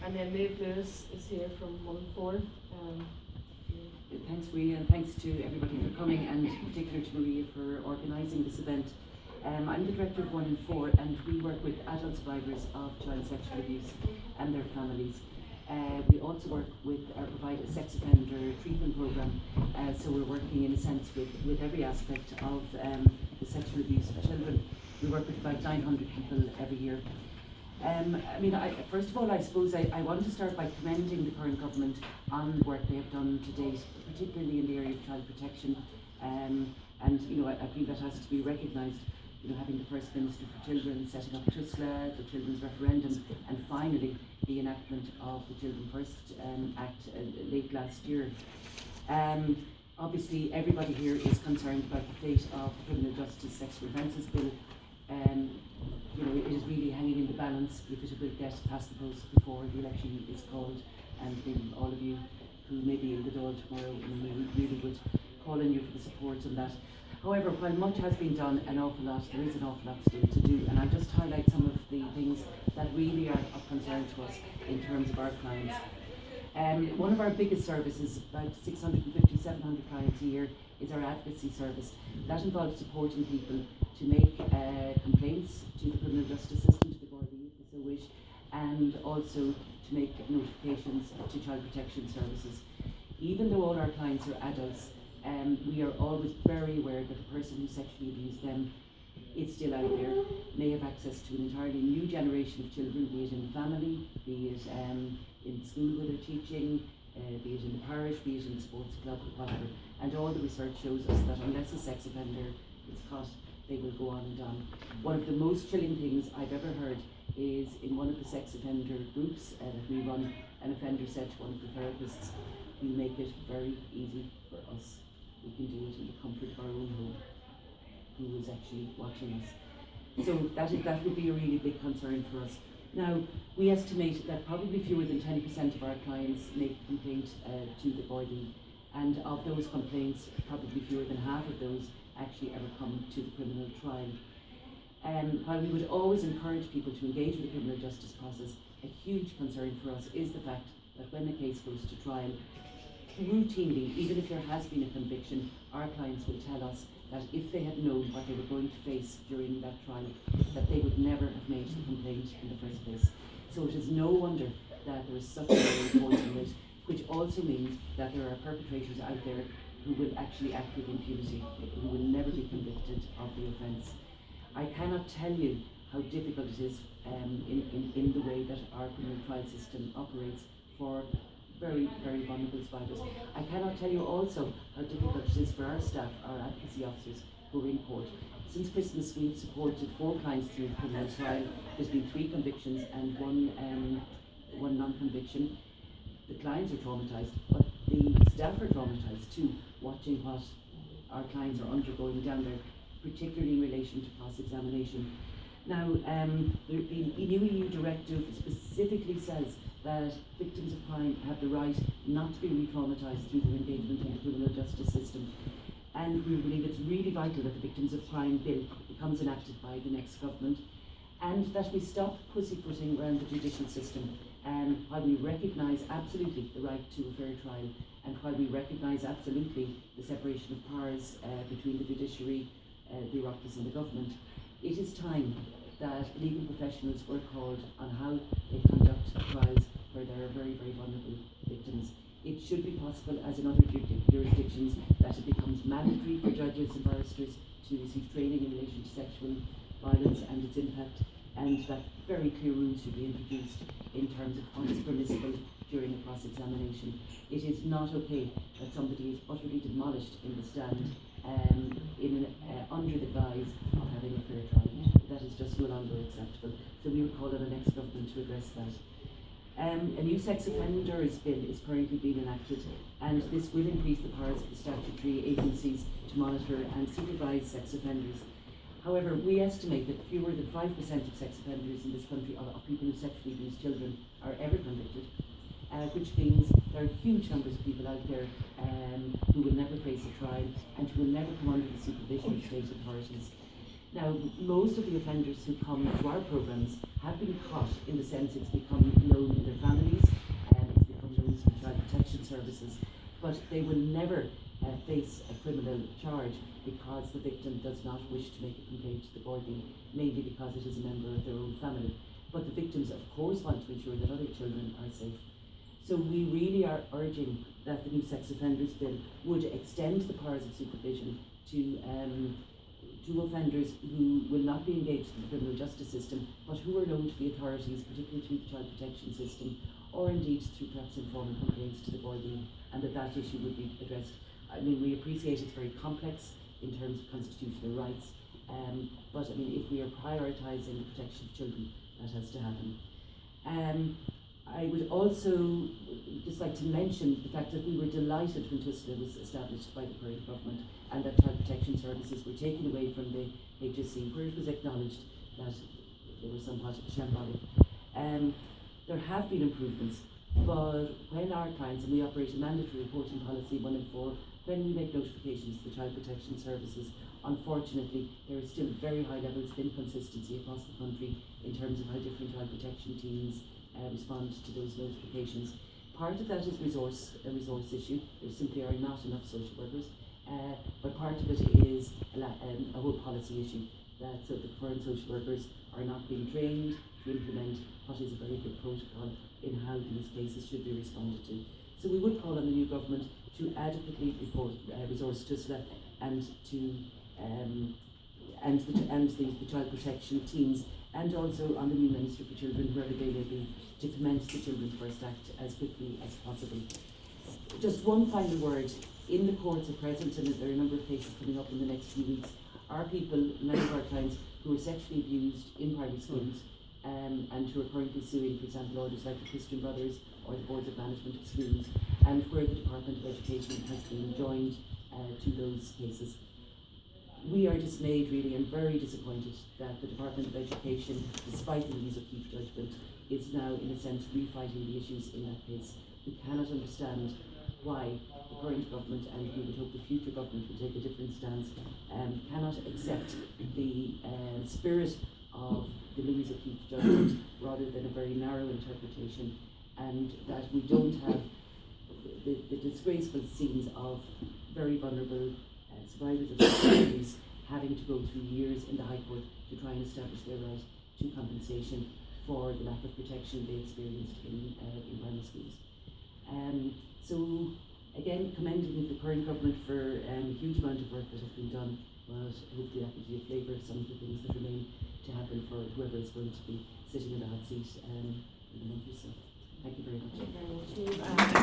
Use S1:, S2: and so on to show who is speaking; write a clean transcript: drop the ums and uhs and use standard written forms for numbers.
S1: And then Maeve Lewis is here from 1-4.
S2: Thanks, Maria, and thanks to everybody for coming, and in particular to Maria for organising this event. I'm the director of 1-4, and we work with adult survivors of child sexual abuse and their families. We also work with provide a sex offender treatment programme, so we're working in a sense with every aspect of the sexual abuse of children. We work with about 900 people every year. First of all, I suppose I want to start by commending the current government on the work they have done to date, particularly in the area of child protection. I feel that has to be recognised. Having the First Minister for Children setting up TUSLA, the Children's Referendum, and finally the enactment of the Children First Act late last year. Obviously, everybody here is concerned about the fate of the Criminal Justice Sexual Offences Bill. It is really hanging in the balance if it will get past the post before the election is called, and all of you who may be in the door tomorrow, we really would call on you for the support on that. However, while much has been done, an awful lot, there is an awful lot still to do, and I'll just highlight some of the things that really are of concern to us in terms of our clients. One of our biggest services, about 650, 700 clients a year, is our advocacy service. That involves supporting people to make complaints to the criminal justice system, to the Gardaí, if they so wish, and also to make notifications to child protection services. Even though all our clients are adults, we are always very aware that the person who sexually abused them is still out there, may have access to an entirely new generation of children, be it in the family, be it in school where they're teaching, be it in the parish, be it in the sports club, whatever. And all the research shows us that unless a sex offender is caught, they will go on and on. One of the most chilling things I've ever heard is in one of the sex offender groups that we run, an offender said to one of the therapists, "We make it very easy for us. We can do it in the comfort of our own home," who was actually watching us. So that would be a really big concern for us. Now, we estimate that probably fewer than 10% of our clients make a complaint to the Gardaí, and of those complaints, probably fewer than half of those actually ever come to the criminal trial. While we would always encourage people to engage with the criminal justice process, a huge concern for us is the fact that when a case goes to trial, routinely, even if there has been a conviction, our clients will tell us that if they had known what they were going to face during that trial, that they would never have made the complaint in the first place. So it is no wonder that there is such a low reporting rate, which also means that there are perpetrators out there who will actually act with impunity, who will never be convicted of the offence. I cannot tell you how difficult it is in the way that our criminal trial system operates for very, very vulnerable survivors. I cannot tell you also how difficult it is for our staff, our advocacy officers who are in court. Since Christmas, we've supported 4 clients through the criminal trial. There's been 3 convictions and one non-conviction. The clients are traumatised, but the staff are traumatised too, watching what our clients are undergoing down there, particularly in relation to cross-examination. Now, the new EU directive specifically says that victims of crime have the right not to be re-traumatised through their engagement in the criminal justice system. And we believe it's really vital that the Victims of Crime Bill becomes enacted by the next government, and that we stop pussyfooting around the judicial system. While we recognise absolutely the right to a fair trial, and while we recognise absolutely the separation of powers between the judiciary, the bureaucracy and the government, it is time that legal professionals were called on how they conduct trials where there are very, very vulnerable victims. It should be possible, as in other jurisdictions, that it becomes mandatory for judges and barristers to receive training in relation to sexual violence and its impact, and that very clear rules should be introduced in terms of what is permissible during a cross-examination. It is not okay that somebody is utterly demolished in the stand under the guise of having a fair trial. That is just no longer acceptable. So we would call on the next government to address that. A new sex offenders bill is currently being enacted, and this will increase the powers of the statutory agencies to monitor and supervise sex offenders. However, we estimate that fewer than 5% of sex offenders in this country, of people who sexually abuse children, are ever convicted, which means there are huge numbers of people out there who will never face a trial and who will never come under the supervision of state authorities. Now, most of the offenders who come to our programmes have been caught in the sense it's become known in their families, services, but they will never face a criminal charge because the victim does not wish to make a complaint to the Gardaí, mainly because it is a member of their own family. But the victims, of course, want to ensure that other children are safe. So we really are urging that the new sex offenders bill would extend the powers of supervision to offenders who will not be engaged in the criminal justice system, but who are known to the authorities, particularly through the child protection system, or indeed through perhaps informal complaints to the Gardaí, and that issue would be addressed. I mean, we appreciate it's very complex in terms of constitutional rights, but I mean, if we are prioritising the protection of children, that has to happen. I would also just like to mention the fact that we were delighted when TUSLA was established by the current government and that child protection services were taken away from the HSE, where it was acknowledged that they were somewhat shambolic. There have been improvements, but when our clients, and we operate a mandatory reporting policy 1 in 4, when we make notifications to the child protection services, unfortunately there are still very high levels of inconsistency across the country in terms of how different child protection teams respond to those notifications. Part of that is a resource issue. There simply are not enough social workers, but part of it is a whole policy issue. So the current social workers are not being trained to implement what is a very good protocol in how these cases should be responded to. So we would call on the new government to adequately resource TUSLA and the child protection teams, and also on the new Minister for Children, whoever they may be, to commence the Children First Act as quickly as possible. Just one final word. In the courts at present, and there are a number of cases coming up in the next few weeks, are people, many of our clients, who are sexually abused in private schools, and who are currently suing, for example, orders like the Christian Brothers or the Boards of Management of Schools, and where the Department of Education has been joined to those cases. We are dismayed, really, and very disappointed that the Department of Education, despite the Louise O'Keeffe judgment, is now, in a sense, refighting the issues in that case. We cannot understand why the current government, and we would hope the future government will take a different stance, cannot accept the spirit of the Louise O'Keeffe judgment rather than a very narrow interpretation, and that we don't have the disgraceful scenes of very vulnerable survivors of sexual abuse having to go through years in the High Court to try and establish their right to compensation for the lack of protection they experienced in primary schools. So again, commending the current government for a huge amount of work that has been done, but hopefully that gives you a flavour of some of the things that remain to happen for whoever is going to be sitting in the hot seat in the month or so. Thank you very much.
S1: Thank you very much.